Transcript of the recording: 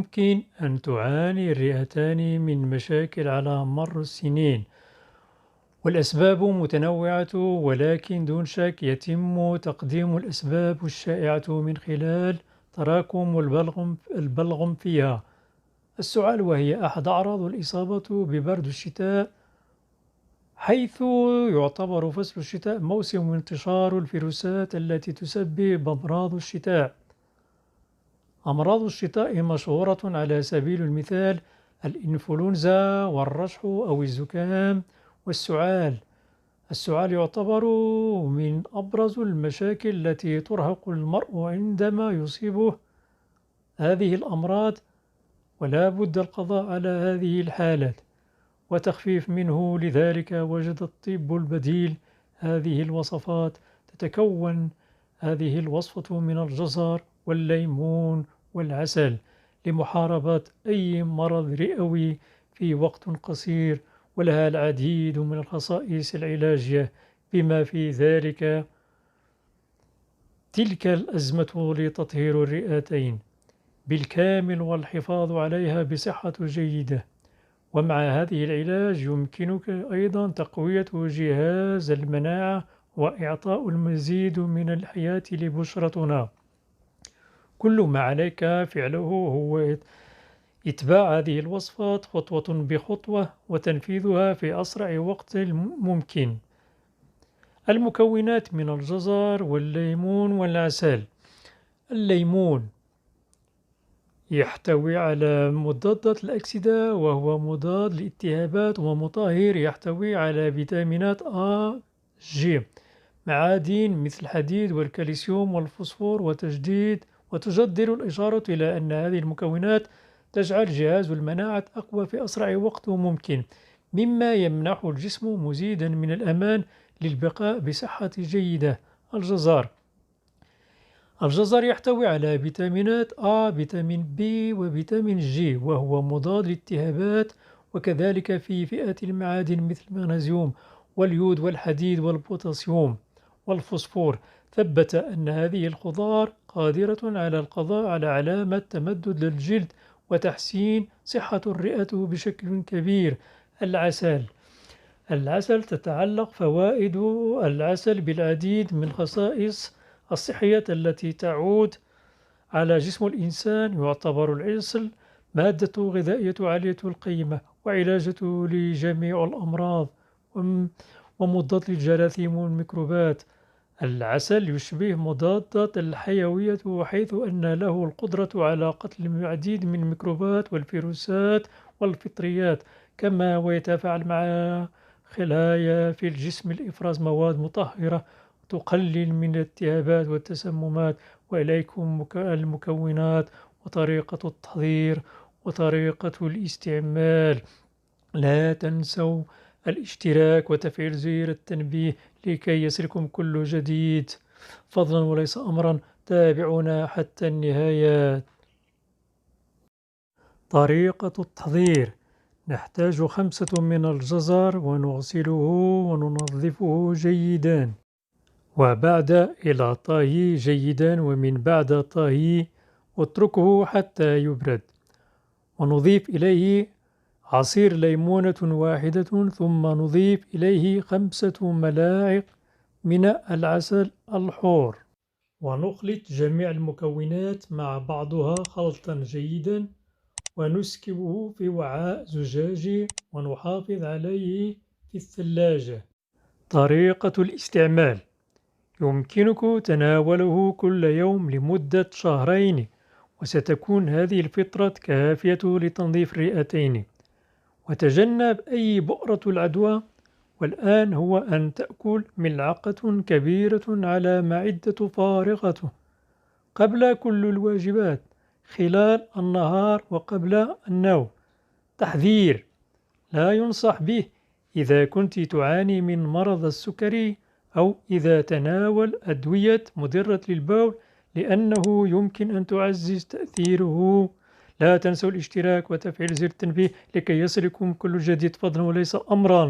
يمكن أن تعاني الرئتان من مشاكل على مر السنين، والأسباب متنوعة، ولكن دون شك يتم تقديم الأسباب الشائعة من خلال تراكم البلغم فيها. السعال وهي أحد أعراض الإصابة ببرد الشتاء، حيث يعتبر فصل الشتاء موسم انتشار الفيروسات التي تسبب أمراض الشتاء. أمراض الشتاء مشهورة على سبيل المثال الإنفلونزا والرشح أو الزكام والسعال. السعال يعتبر من أبرز المشاكل التي ترهق المرء عندما يصيبه هذه الأمراض، ولا بد القضاء على هذه الحالات وتخفيف منه. لذلك وجد الطب البديل هذه الوصفات. تتكون هذه الوصفة من الجزر والليمون والعسل لمحاربة أي مرض رئوي في وقت قصير، ولها العديد من الخصائص العلاجية بما في ذلك تلك الأزمة لتطهير الرئتين بالكامل والحفاظ عليها بصحة جيدة. ومع هذه العلاج يمكنك أيضا تقوية جهاز المناعة وإعطاء المزيد من الحياة لبشرتنا. كل ما عليك فعله هو إتباع هذه الوصفات خطوة بخطوة وتنفيذها في أسرع وقت ممكن. المكونات من الجزر والليمون والعسل. الليمون يحتوي على مضادات الأكسدة، وهو مضاد للالتهابات ومطهر. يحتوي على فيتامينات A G، معادن مثل الحديد والكالسيوم والفوسفور، وتجدر الإشارة إلى أن هذه المكونات تجعل جهاز المناعة أقوى في أسرع وقت ممكن، مما يمنح الجسم مزيدا من الأمان للبقاء بصحة جيدة. الجزر يحتوي على فيتامينات A، فيتامين B وفيتامين G، وهو مضاد للالتهابات، وكذلك في فئة المعادن مثل المغنيسيوم واليود والحديد والبوتاسيوم والفوسفور. ثبت أن هذه الخضار قادرة على القضاء على علامة تمدد للجلد وتحسين صحة الرئة بشكل كبير. العسل تتعلق فوائد العسل بالعديد من الخصائص الصحية التي تعود على جسم الإنسان. يعتبر العسل مادة غذائية عالية القيمة وعلاجة لجميع الأمراض ومضاد للجراثيم والميكروبات. العسل يشبه مضادات الحيوية، حيث أن له القدرة على قتل العديد من الميكروبات والفيروسات والفطريات، كما ويتفاعل مع خلايا في الجسم لإفراز مواد مطهرة تقلل من الالتهابات والتسممات. وإليكم المكونات وطريقة التحضير وطريقة الاستعمال. لا تنسوا الاشتراك وتفعيل زر التنبيه لكي يصلكم كل جديد. فضلا وليس أمرا، تابعونا حتى النهاية. طريقة التحضير: نحتاج 5 من الجزر ونغسله وننظفه جيدا، وبعد إلى طهي جيدا، ومن بعد طهي اتركه حتى يبرد، ونضيف إليه عصير ليمونة واحدة، ثم نضيف إليه 5 ملاعق من العسل الحار، ونخلط جميع المكونات مع بعضها خلطا جيدا، ونسكبه في وعاء زجاجي ونحافظ عليه في الثلاجة. طريقة الاستعمال: يمكنك تناوله كل يوم لمدة 2 شهر، وستكون هذه الفترة كافية لتنظيف الرئتين. وتجنب أي بؤرة العدوى. والآن هو أن تأكل ملعقة كبيرة على معدة فارغة قبل كل الواجبات خلال النهار وقبل النوم. تحذير: لا ينصح به إذا كنت تعاني من مرض السكري أو إذا تناول أدوية مضرة للبول، لأنه يمكن أن تعزز تأثيره. لا تنسوا الاشتراك وتفعيل زر التنبيه لكي يصلكم كل جديد، فضلا وليس أمرا.